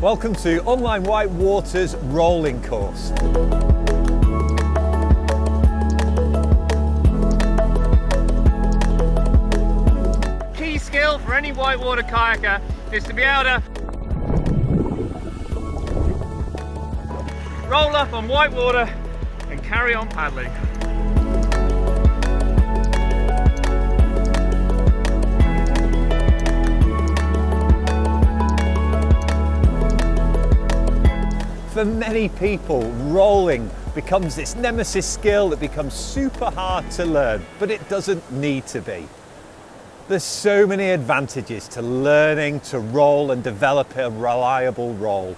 Welcome to Online White Water's rolling course. Key skill for any whitewater kayaker is to be able to roll up on whitewater and carry on paddling. For many people, rolling becomes this nemesis skill that becomes super hard to learn, but it doesn't need to be. There's so many advantages to learning to roll and develop a reliable roll.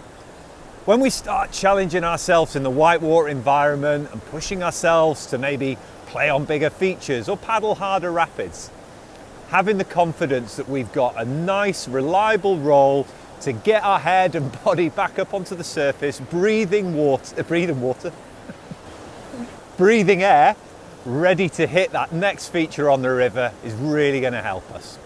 When we start challenging ourselves in the whitewater environment and pushing ourselves to maybe play on bigger features or paddle harder rapids, having the confidence that we've got a nice, reliable roll to get our head and body back up onto the surface, breathing air, ready to hit that next feature on the river is really going to help us.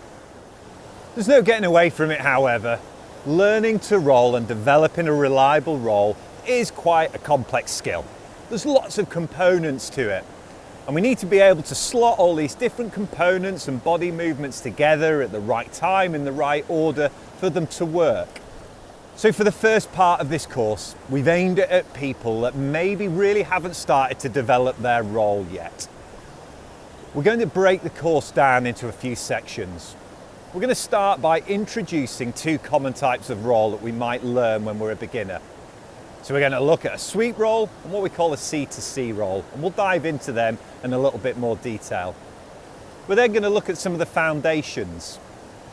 There's no getting away from it, however. Learning to roll and developing a reliable roll is quite a complex skill. There's lots of components to it, and we need to be able to slot all these different components and body movements together at the right time in the right order for them to work. So for the first part of this course, we've aimed it at people that maybe really haven't started to develop their roll yet. We're going to break the course down into a few sections. We're going to start by introducing two common types of roll that we might learn when we're a beginner. So we're going to look at a sweep roll and what we call a C2C roll, and we'll dive into them in a little bit more detail. We're then going to look at some of the foundations.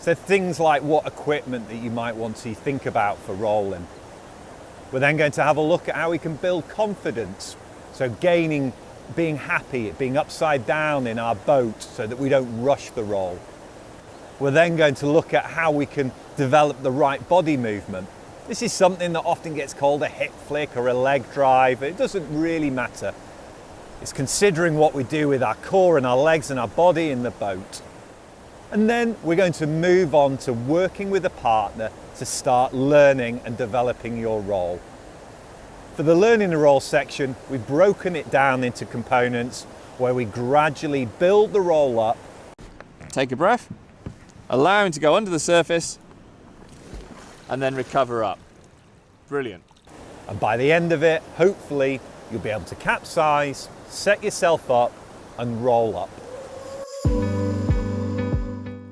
So things like what equipment that you might want to think about for rolling. We're then going to have a look at how we can build confidence. So being happy, being upside down in our boat so that we don't rush the roll. We're then going to look at how we can develop the right body movement. This is something that often gets called a hip flick or a leg drive. It doesn't really matter. It's considering what we do with our core and our legs and our body in the boat. And then we're going to move on to working with a partner to start learning and developing your roll. For the learning the roll section, we've broken it down into components where we gradually build the roll up. Take a breath, allow him to go under the surface, and then recover up. Brilliant. And by the end of it, hopefully, you'll be able to capsize, set yourself up, and roll up.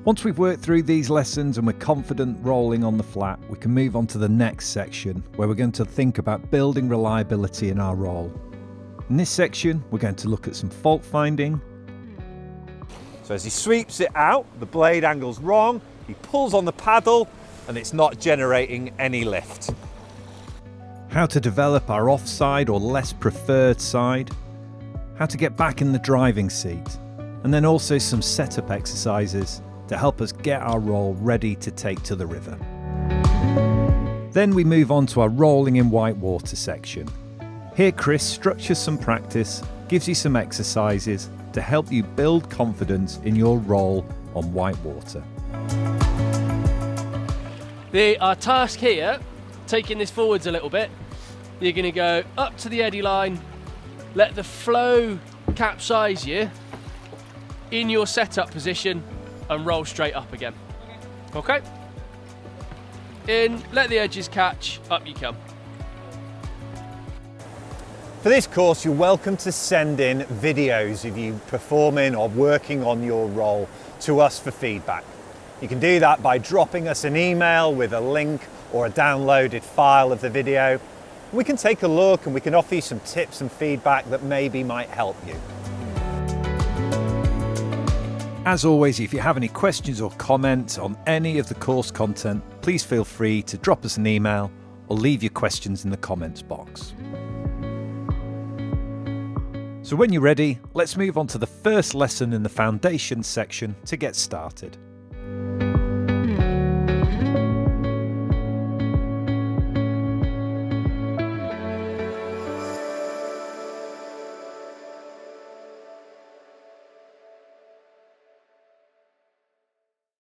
Once we've worked through these lessons and we're confident rolling on the flat, we can move on to the next section where we're going to think about building reliability in our roll. In this section, we're going to look at some fault finding. So as he sweeps it out, the blade angle's wrong, he pulls on the paddle and it's not generating any lift. How to develop our offside or less preferred side. How to get back in the driving seat. And then also some setup exercises to help us get our roll ready to take to the river. Then we move on to our rolling in white water section. Here Chris structures some practice, gives you some exercises to help you build confidence in your roll on white water. Our task here, taking this forwards a little bit, you're going to go up to the eddy line, let the flow capsize you in your setup position and roll straight up again. Okay? In, let the edges catch, up you come. For this course, you're welcome to send in videos of you performing or working on your roll to us for feedback. You can do that by dropping us an email with a link or a downloaded file of the video. We can take a look and we can offer you some tips and feedback that maybe might help you. As always, if you have any questions or comments on any of the course content, please feel free to drop us an email or leave your questions in the comments box. So when you're ready, let's move on to the first lesson in the foundation section to get started.